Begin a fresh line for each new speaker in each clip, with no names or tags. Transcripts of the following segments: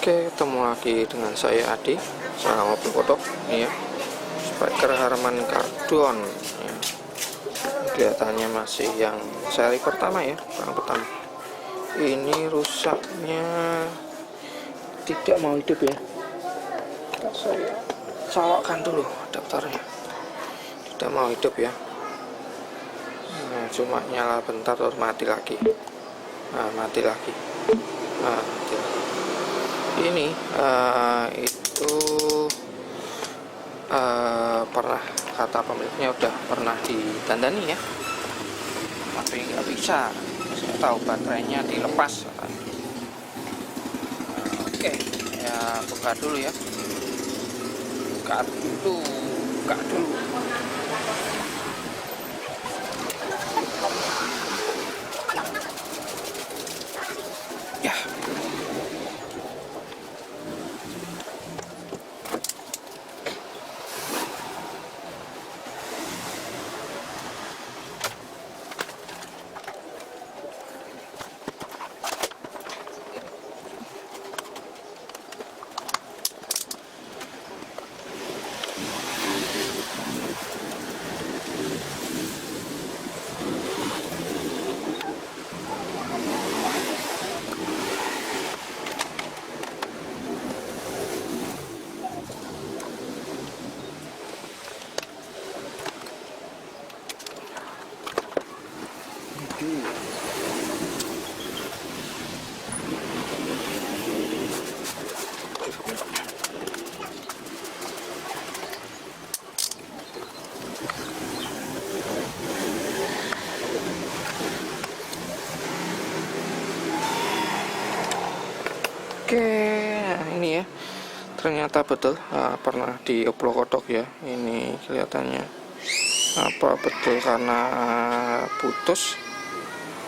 Oke, ketemu lagi dengan saya Adi, salah mobil kodok ini ya, Spiker Harman Kardon ya. Kelihatannya masih yang seri pertama ya, yang pertama. Ini rusaknya tidak mau hidup ya. Saya colokkan dulu adaptornya, tidak mau hidup ya. Nah, cuma nyala bentar terus mati lagi. Nah, mati lagi. Nah, mati lagi. Ini itu pernah, kata pemiliknya udah pernah ditandani ya, tapi nggak bisa. Saya tahu baterainya dilepas. Oke, ya buka dulu ya, buka dulu. Ya, oke, nah ini ya, ternyata betul pernah dioplok kodok ya. Ini kelihatannya apa betul karena putus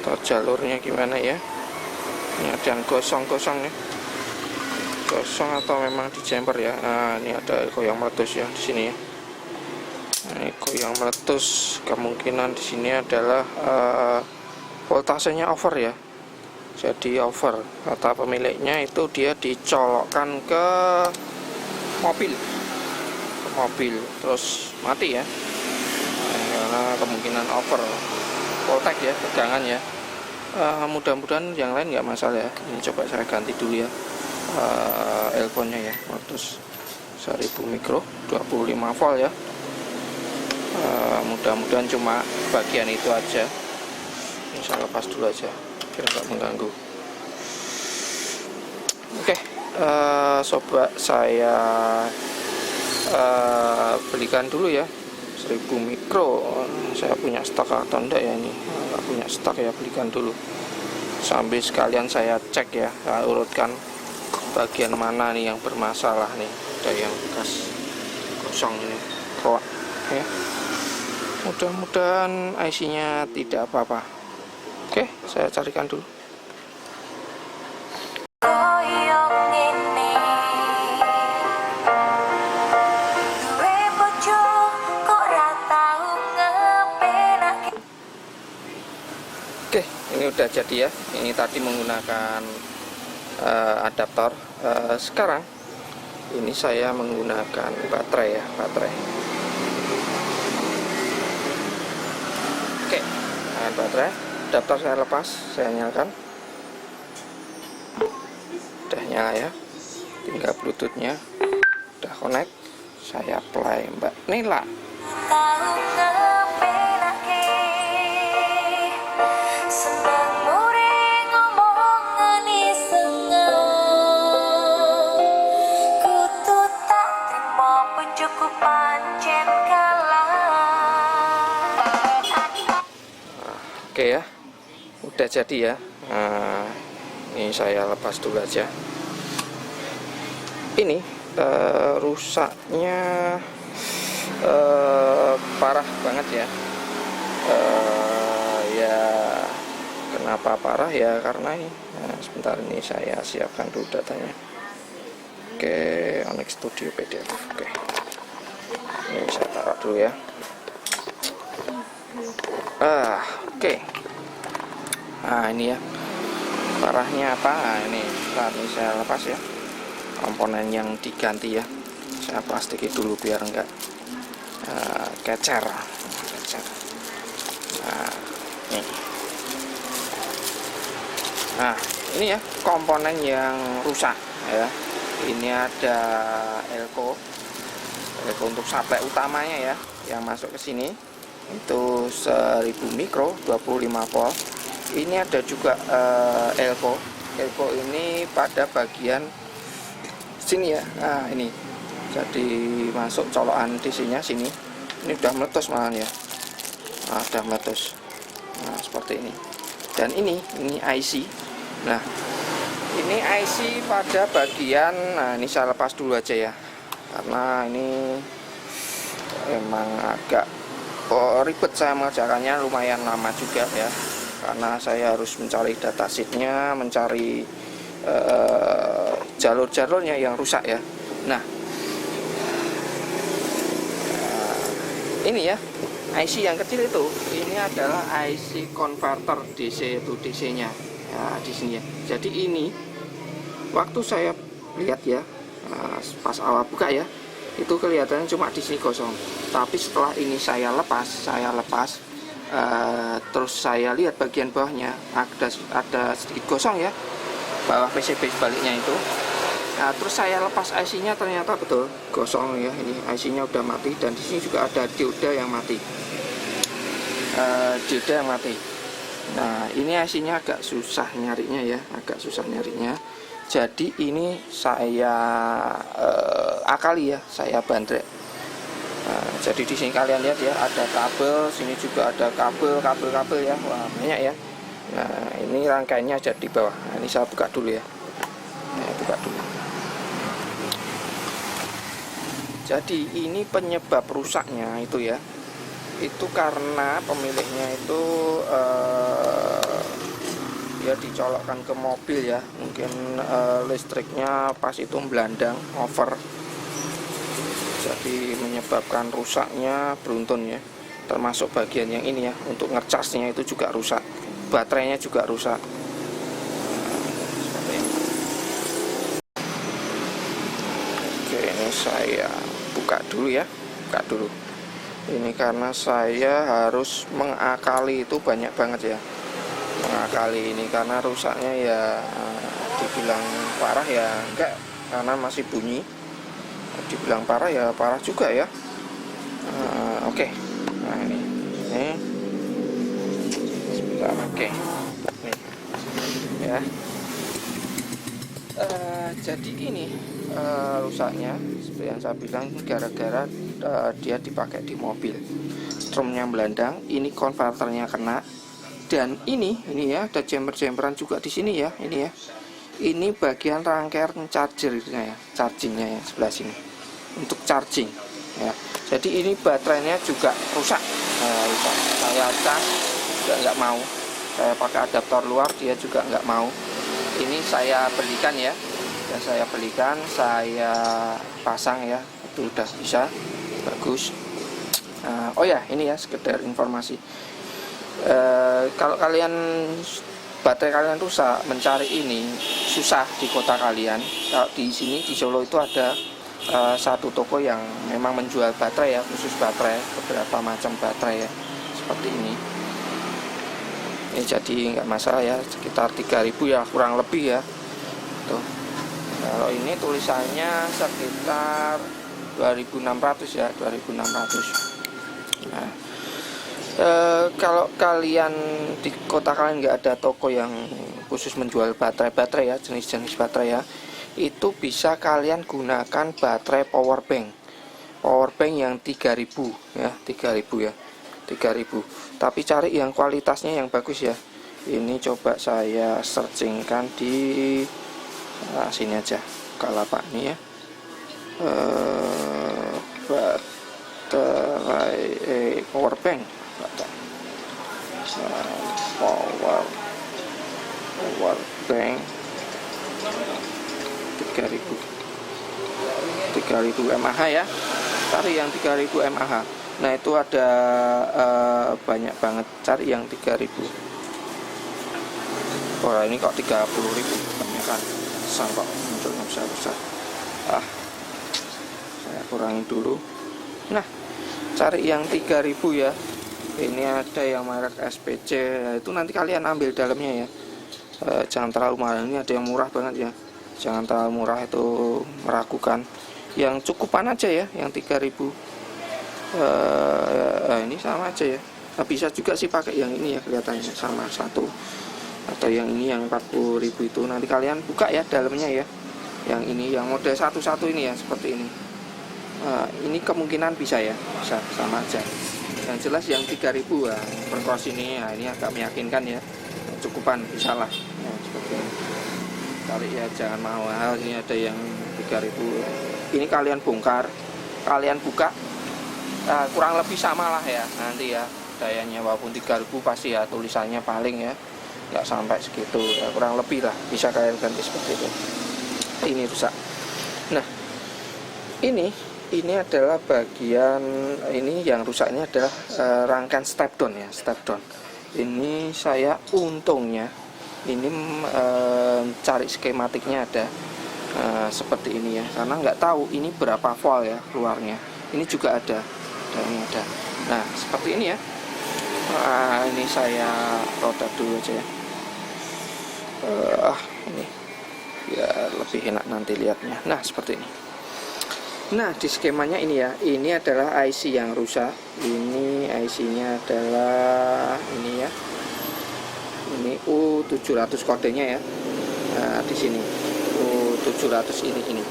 atau jalurnya gimana ya. Ini ada yang gosong-gosong ya, gosong atau memang di jumper ya. Nah, ini ada goyang meletus ya di sini ya. Nah, ini goyang meletus, kemungkinan di sini adalah voltasenya over ya. Jadi over, kata pemiliknya itu dia dicolokkan ke mobil terus mati ya. Nah, karena kemungkinan over voltage ya, tegangan ya. Mudah-mudahan yang lain nggak masalah ya. Ini coba saya ganti dulu ya elponnya ya, 1000 mikro 25 volt ya. Mudah-mudahan cuma bagian itu aja. Ini saya lepas dulu aja biar nggak mengganggu. Oke, sobat saya belikan dulu ya 1000 mikro. Saya punya stok atau enggak ya, ini nggak punya stok ya, belikan dulu sambil sekalian saya cek ya, saya urutkan bagian mana nih yang bermasalah nih. Ada yang bekas kosong ini roak ya, mudah-mudahan IC-nya tidak apa-apa. Oke, saya carikan dulu. Oke, ini udah jadi ya. Ini tadi menggunakan adaptor. Sekarang ini saya menggunakan baterai ya, baterai. Oke, baterai. Adaptor saya lepas, saya nyalakan. Udah nyala ya. Tinggal bluetoothnya udah connect. Saya play Mbak Nila. Oke ya, udah jadi ya. Nah, ini saya lepas dulu aja. Ini rusaknya parah banget ya. Ya kenapa parah ya, karena ini sebentar, ini saya siapkan dulu datanya. Oke, Onyx Studio PDF. Oke, ini saya taruh dulu ya. Oke. Nah, ini ya parahnya apa. Nah, ini saya lepas ya. komponen yang diganti ya. Saya plastiki dulu biar enggak kecer. Nah ini ya komponen yang rusak ya. Ini ada elko untuk supply utamanya ya, yang masuk ke sini itu 1000 mikro 25 volt. Ini ada juga elko ini pada bagian sini ya. Nah ini jadi masuk colokan DC-nya sini. Ini udah meletus malah ya. Nah, udah meletus. Nah seperti ini. Dan ini IC. Nah ini IC pada bagian, nah ini saya lepas dulu aja ya, karena ini emang agak ribet saya mengerjakannya, lumayan lama juga ya, karena saya harus mencari datasheetnya, mencari jalur-jalurnya yang rusak ya. Nah ini ya IC yang kecil itu, ini adalah IC converter DC itu DC-nya ya, di sini ya. Jadi ini waktu saya lihat ya, pas awal buka ya, itu kelihatannya cuma di sini kosong. Tapi setelah ini saya lepas, terus saya lihat bagian bawahnya ada sedikit gosong ya, bawah PCB sebaliknya itu. Nah, terus saya lepas IC-nya, ternyata betul gosong ya. Ini IC-nya udah mati, dan di sini juga ada dioda yang mati. Nah, ini IC-nya agak susah nyarinya ya, Jadi ini saya akali ya, saya bandrek. Nah, jadi di sini kalian lihat ya, ada kabel, sini juga ada kabel ya, wah banyak ya. Nah, ini rangkaiannya ada di bawah. Nah, ini saya buka dulu ya. Jadi ini penyebab rusaknya itu ya, itu karena pemiliknya itu dia dicolokkan ke mobil ya, mungkin listriknya pas itu melandang over, jadi menyebabkan rusaknya beruntun ya. Termasuk bagian yang ini ya, untuk ngecasnya itu juga rusak, baterainya juga rusak. Seperti ini. Oke, ini saya buka dulu ya, ini karena saya harus mengakali itu banyak banget ya, ini karena rusaknya ya dibilang parah ya enggak, karena masih bunyi. Dibilang parah ya parah juga ya. Oke. Nah ini sebentar. Oke. Nih ya. Jadi ini rusaknya seperti yang saya bilang gara-gara dia dipakai di mobil, strumnya melandang, ini konverternya kena, dan ini ya ada chamberan juga di sini ya, ini bagian rangkaian chargernya ya, chargingnya ya, sebelah sini untuk charging ya. Jadi ini baterainya juga rusak. Saya cas juga nggak mau, saya pakai adaptor luar, dia juga nggak mau. Ini saya belikan ya, saya pasang ya, itu udah bisa, bagus. Oh ya, ini ya sekedar informasi, kalau baterai kalian rusak, mencari ini susah di kota kalian. Kalau di sini di Solo itu ada satu toko yang memang menjual baterai ya, khusus baterai, beberapa macam baterai ya, seperti ini. Ini jadi nggak masalah ya, sekitar 3.000 ya kurang lebih ya. Tuh. Kalau ini tulisannya sekitar 2.600 ya, 2.600. Nah, kalau kalian di kota kalian nggak ada toko yang khusus menjual baterai ya, jenis-jenis baterai ya, itu bisa kalian gunakan baterai power bank yang 3.000 ya, 3.000. Tapi cari yang kualitasnya yang bagus ya. Ini coba saya searchingkan di sini aja, Kalapak nih ya, baterai power bank, power bank 3.000 mAh ya, cari yang 3.000 mAh. Nah itu ada banyak banget, cari yang 3.000. Wah ini kok 30.000, banyak kan, kok munculnya besar-besar. Saya kurangin dulu. Nah, cari yang 3000 ya. Ini ada yang merek SPC, itu nanti kalian ambil dalamnya ya. Jangan terlalu mahal. Ini ada yang murah banget ya, jangan terlalu murah, itu meragukan. Yang cukupan aja ya, yang 3000. Ini sama aja ya. Nah, bisa juga sih pakai yang ini ya, kelihatannya sama satu. Atau yang ini yang 40.000 itu nanti kalian buka ya dalamnya ya. Yang ini yang model satu-satu ini ya, seperti ini. Ini kemungkinan bisa ya, bisa sama aja. Yang jelas yang 3000 ya, perkos ini ya, ini agak meyakinkan ya. Cukupan bisa lah ya, seperti ini. Kali ya jangan mahal. Ini ada yang 3000. Ini kalian bongkar, kalian buka, kurang lebih sama lah ya nanti ya dayanya. Walaupun 3000 pasti ya tulisannya paling ya nggak sampai segitu ya, kurang lebih lah bisa kalian ganti seperti itu. Ini rusak. Nah, ini adalah bagian ini yang rusak. Ini adalah rangkaian step down ya, step down. Ini saya untungnya ini cari skematiknya ada seperti ini ya, karena nggak tahu ini berapa volt ya keluarnya. Ini juga ada, ini ada. Nah, seperti ini ya. Ini saya roda dulu aja ya. Ini biar lebih enak nanti lihatnya. Nah, seperti ini. Nah, di skemanya ini ya, ini adalah IC yang rusak. Ini IC-nya adalah ini ya. Ini U700 kodenya ya. Nah, di sini U700 ini.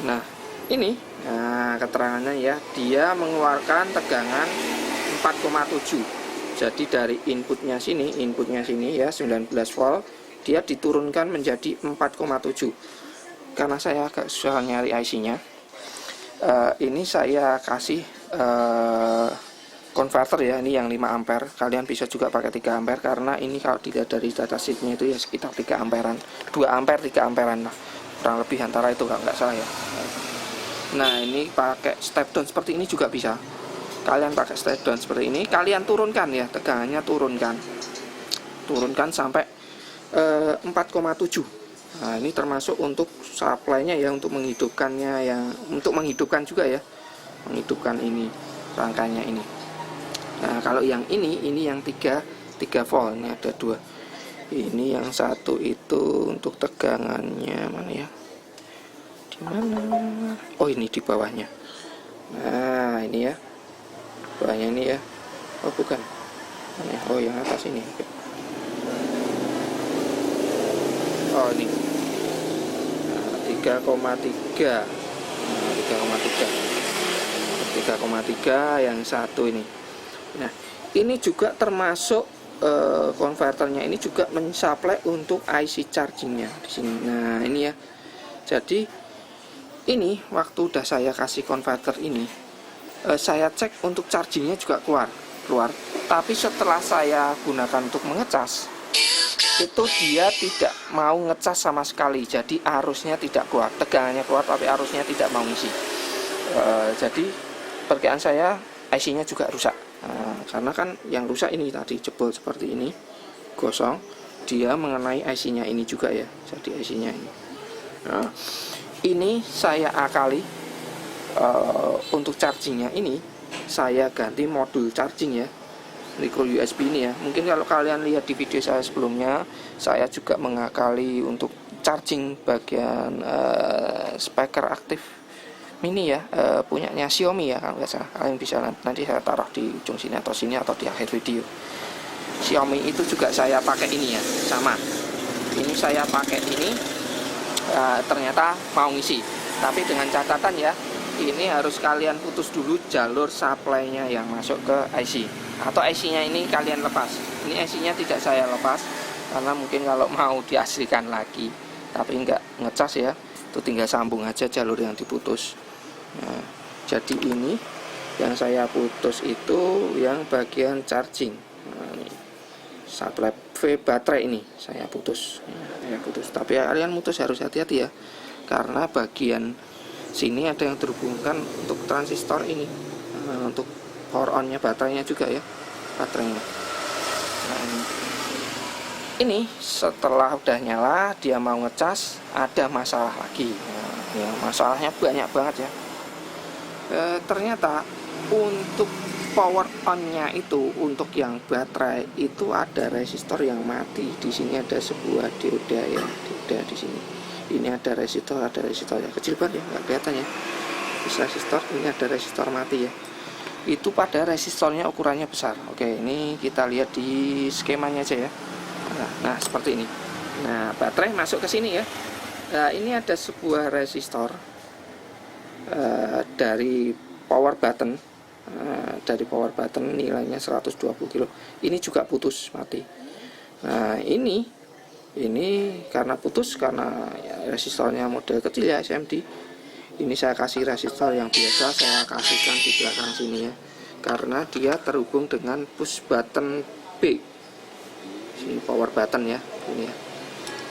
Nah, ini keterangannya ya, dia mengeluarkan tegangan 4,7. Jadi dari inputnya sini ya 19 volt, dia diturunkan menjadi 4,7. Karena saya agak susah nyari IC-nya. Ini saya kasih konverter ya, ini yang 5 ampere. Kalian bisa juga pakai 3 ampere, karena ini kalau dilihat dari datasheetnya itu ya sekitar 3 amperan, 2 ampere 3 amperan lah, kurang lebih antara itu kalau nggak salah ya. Nah, ini pakai step down seperti ini juga bisa. Kalian pakai step down seperti ini, kalian turunkan ya, tegangannya turunkan sampai 4,7. Nah, ini termasuk untuk supply-nya ya, untuk menghidupkannya, yang untuk menghidupkan juga ya, menghidupkan ini rangkaiannya ini. Nah, kalau yang ini yang 3 volt, ini ada 2. Ini yang satu itu untuk tegangannya mana ya? Di mana? Oh, ini di bawahnya. Nah, ini ya. Bawahnya ini ya. Oh, bukan. Oh, yang atas ini. Oh, ini. Nah, 3,3. Nah, 3,3 yang satu ini. Nah, ini juga termasuk konverternya ini juga mensuplai untuk IC chargingnya di sini. Nah, ini ya. Jadi ini waktu udah saya kasih konverter ini, saya cek untuk chargingnya juga keluar. Tapi setelah saya gunakan untuk mengecas, itu dia tidak mau ngecas sama sekali. Jadi arusnya tidak keluar, tegangannya keluar tapi arusnya tidak mau ngisi. Jadi perkiraan saya IC-nya juga rusak. Karena kan yang rusak ini tadi jebol seperti ini, gosong, dia mengenai IC-nya ini juga ya. Jadi IC-nya ini. Nah, ini saya akali untuk chargingnya ini, saya ganti modul charging ya, micro USB ini ya. Mungkin kalau kalian lihat di video saya sebelumnya, saya juga mengakali untuk charging bagian speaker aktif mini ya, punyanya Xiaomi ya kalau nggak salah. Kalian bisa nanti saya taruh di ujung sini atau di akhir video. Xiaomi itu juga saya pakai ini ya, sama. Ini saya pakai ini, ternyata mau ngisi. Tapi dengan catatan ya, ini harus kalian putus dulu jalur supply-nya yang masuk ke IC. Atau IC-nya ini kalian lepas. Ini IC-nya tidak saya lepas, karena mungkin kalau mau diaslikan lagi, tapi nggak ngecas ya, itu tinggal sambung aja jalur yang diputus. Nah, jadi ini yang saya putus itu yang bagian charging. Nah, ini supply baterai ini saya putus. Tapi kalian putus harus hati-hati ya, karena bagian sini ada yang terhubungkan untuk transistor ini, untuk power on-nya baterainya juga ya, baterainya. Nah, ini setelah udah nyala dia mau ngecas, ada masalah lagi. Nah, ya, masalahnya banyak banget ya. Ternyata untuk power on-nya itu, untuk yang baterai itu ada resistor yang mati. Di sini ada sebuah dioda ya, dioda di sini. Ini ada resistor yang kecil banget ya, nggak kelihatan ya. Resistor, ini ada resistor mati ya. Itu pada resistornya ukurannya besar. Oke, ini kita lihat di skemanya aja ya. Nah, seperti ini. Nah, baterai masuk ke sini ya. Nah, ini ada sebuah resistor dari power button. Dari power button nilainya 120 kilo. Ini juga putus, mati. Nah, ini karena putus, karena ya, resistornya model kecil ya, SMD. Ini saya kasih resistor yang biasa, saya kasihkan di belakang sini ya, karena dia terhubung dengan push button B. Sini power button ya, ini ya.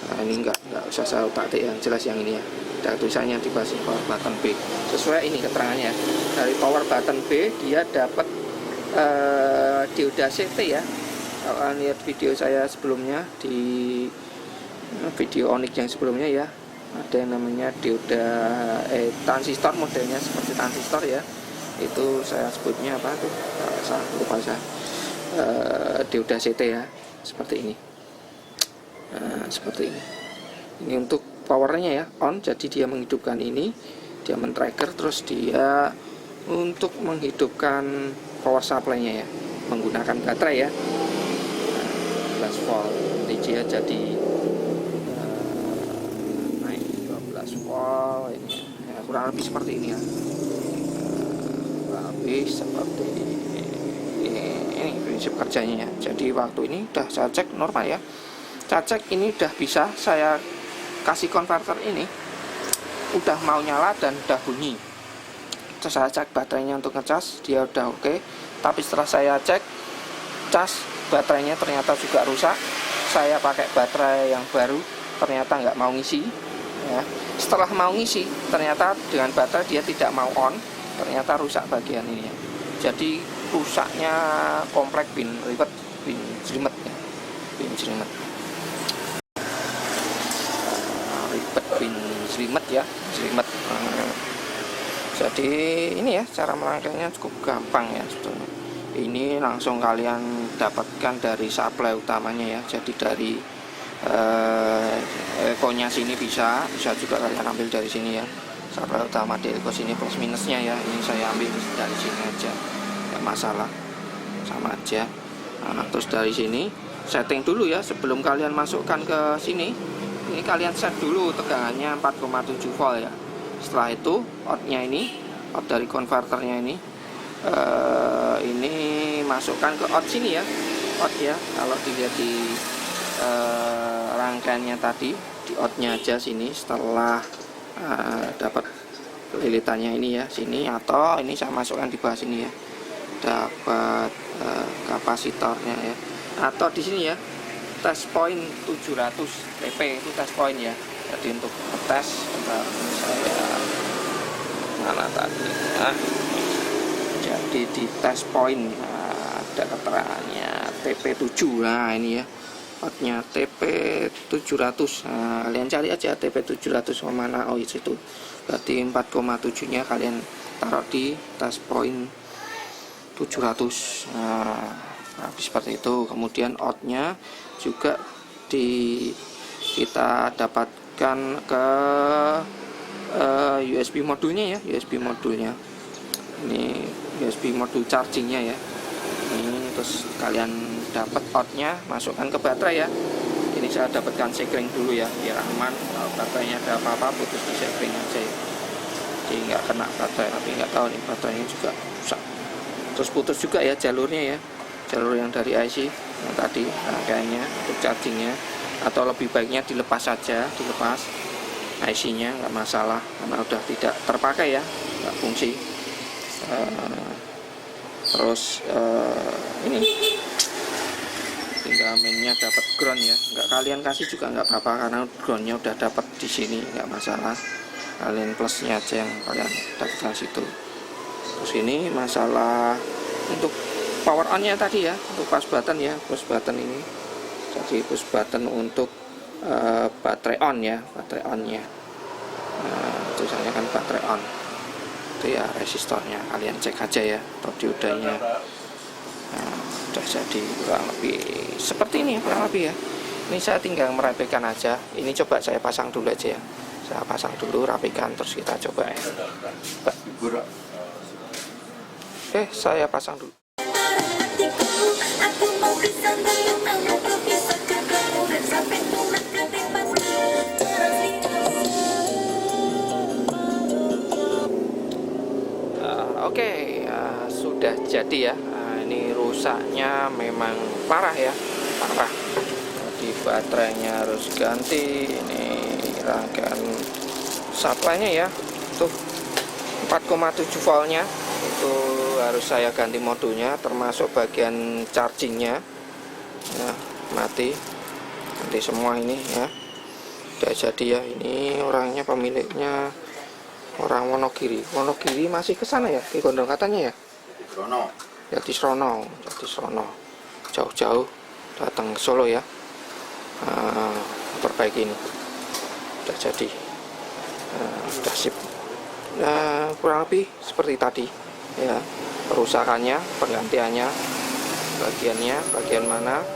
Nah, ini enggak usah saya utak-atik, yang jelas yang ini ya. Ada tulisannya di bawah power button B. Sesuai ini keterangannya. Dari power button B dia dapat dioda CT ya. Kalau lihat video saya sebelumnya, di video Onyx yang sebelumnya ya, ada yang namanya dioda transistor, modelnya seperti transistor ya. Itu saya sebutnya apa tuh? Salah lupa saya. Dioda CT ya, seperti ini. Seperti ini. Ini untuk powernya ya, on, jadi dia menghidupkan ini, dia men-trigger, terus dia untuk menghidupkan power supply-nya ya, menggunakan baterai ya. 12 volt, dia jadi naik 12 volt ini ya, kurang lebih seperti ini ya. Kurang lebih seperti ini prinsip kerjanya ya. Jadi waktu ini udah saya cek normal ya. Saya cek ini udah bisa, saya kasih konverter ini udah mau nyala dan udah bunyi. Terus saya cek baterainya untuk ngecas, dia udah oke. Tapi setelah saya cek cas, baterainya ternyata juga rusak. Saya pakai baterai yang baru, ternyata nggak mau ngisi ya. Setelah mau ngisi, ternyata dengan baterai dia tidak mau on, ternyata rusak bagian ini ya. Jadi rusaknya komplek pin ribet, pin jelimet ya, pin jelimet. Pin jelimet ya, jelimet. Jadi ini ya, cara merangkainya cukup gampang ya sebetulnya. Ini langsung kalian dapatkan dari supply utamanya ya. Jadi dari ekonya sini bisa juga kalian ambil dari sini ya. Supply utama di eko sini plus minusnya ya. Ini saya ambil dari sini aja, nggak masalah, sama aja. Nah, terus dari sini setting dulu ya sebelum kalian masukkan ke sini. Ini kalian set dulu tegangannya 4,7 volt ya. Setelah itu outnya ini, out dari konverternya ini masukkan ke out sini ya. Out ya, kalau dilihat di rangkaiannya tadi, di outnya aja sini. Setelah dapat lilitannya ini ya, sini, atau ini saya masukkan di bawah sini ya. Dapat kapasitornya ya. Atau di sini ya, test point 700 TP itu test point ya. Jadi untuk tes, saya mana tadi ya. Jadi di test point ada keterangannya TP7. Nah ini ya, outnya TP700. Nah, kalian cari aja TP700 mana, oh itu berarti 4,7 nya kalian taruh di test point 700. Nah, seperti itu. Kemudian outnya juga kita dapatkan ke USB modulnya ya, USB modulnya. Ini USB modul chargingnya ya. Ini terus kalian dapat outnya, masukkan ke baterai ya. Ini saya dapatkan sekring dulu ya, biar aman. Kalau baterainya ada apa-apa putus di sekring aja ya. Jadi nggak kena baterai, tapi nggak tahu nih baterainya juga rusak. Terus putus juga ya jalurnya ya, jalur yang dari IC yang tadi rangkaiannya untuk chargingnya, atau lebih baiknya dilepas saja, dilepas IC-nya, nggak masalah karena udah tidak terpakai ya, nggak fungsi. Terus ini tinggal mainnya dapat ground ya, nggak kalian kasih juga nggak apa-apa karena groundnya udah dapat di sini, nggak masalah. Kalian plusnya aja yang kalian dapatkan situ. Terus ini masalah untuk power on-nya tadi ya, untuk push button ya, push button ini. Jadi push button untuk baterai on ya, baterai on-nya. tulisannya kan baterai on. Itu ya resistornya, kalian cek aja ya, atau diodanya. Nah, udah jadi kurang lebih seperti ini kurang lebih ya. Ini saya tinggal merapikan aja. Ini coba saya pasang dulu aja ya. Saya pasang dulu, rapikan, terus kita coba ya. Oke, saya pasang dulu. Oke, sudah jadi ya. Ini rusaknya memang parah ya, parah. Di baterainya harus ganti. Ini rangkaian supply-nya ya, tuh 4,7 voltnya itu harus saya ganti modulnya, termasuk bagian chargingnya. Nah, mati semua ini ya. Udah jadi ya. Ini orangnya, pemiliknya orang Wonogiri masih ke sana ya, di Gondrong katanya ya. Jatisrono jauh-jauh datang ke Solo ya, perbaiki ini. Udah jadi, udah sip. Nah, kurang lebih seperti tadi ya, perusakannya, penggantiannya, bagian mana,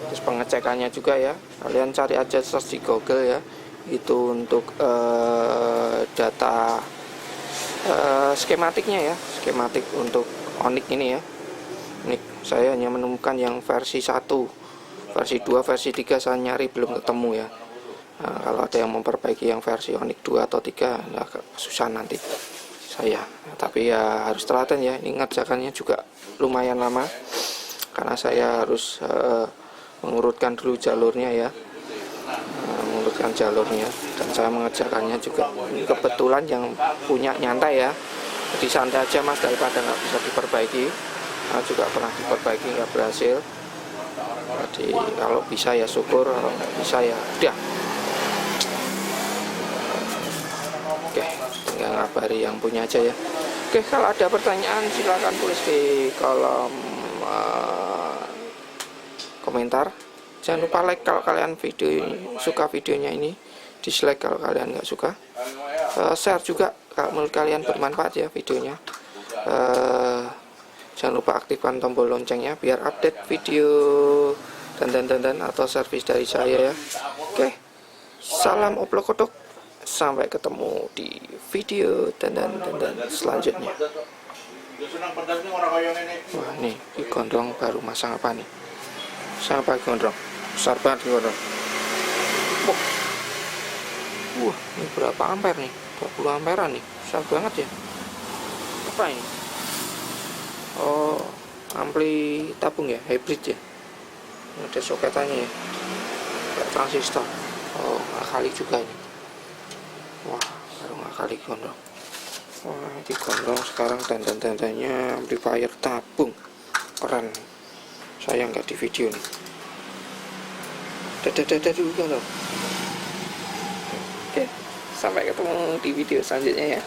terus pengecekannya juga ya. Kalian cari aja search di Google ya, itu untuk data skematiknya ya, skematik untuk Onyx ini ya. Onyx saya hanya menemukan yang versi 1, versi 2, versi 3 saya nyari belum ketemu ya. Nah, kalau ada yang memperbaiki yang versi Onyx 2 atau 3 agak susah nanti saya. Tapi ya harus telaten ya, ini ngerjakannya juga lumayan lama karena saya harus mengurutkan dulu jalurnya ya, mengurutkan jalurnya, dan saya mengerjakannya juga. Ini kebetulan yang punya nyantai ya, jadi santai aja mas, daripada nggak bisa diperbaiki. Nah, juga pernah diperbaiki nggak berhasil, jadi kalau bisa ya syukur, kalau nggak bisa ya udah. Oke, tinggal ngabari yang punya aja ya. Oke, kalau ada pertanyaan silahkan tulis di kolom komentar. Jangan lupa like kalau kalian suka videonya ini, dislike kalau kalian nggak suka, share juga kalau menurut kalian bermanfaat ya videonya. Jangan lupa aktifkan tombol loncengnya biar update video dan atau servis dari saya ya. Oke, salam oplok kodok, sampai ketemu di video dan selanjutnya. Wah, nih di gondrong baru masang apa nih? Sampai gondrong besar banget gondrong. Wah, ini berapa ampere nih? 20 amperan nih, besar banget ya. Apa ini? Oh, ampli tabung ya, hybrid ya. Ada soketannya ya, kayak transistor. Oh, ngakali juga ini. Wah, baru ngakali gondrong. Wah, di gondrong sekarang tanda-tandanya amplifier tabung, keren. Saya nggak di video nih. Dadah dulu loh. Oke, sampai ketemu di video selanjutnya ya.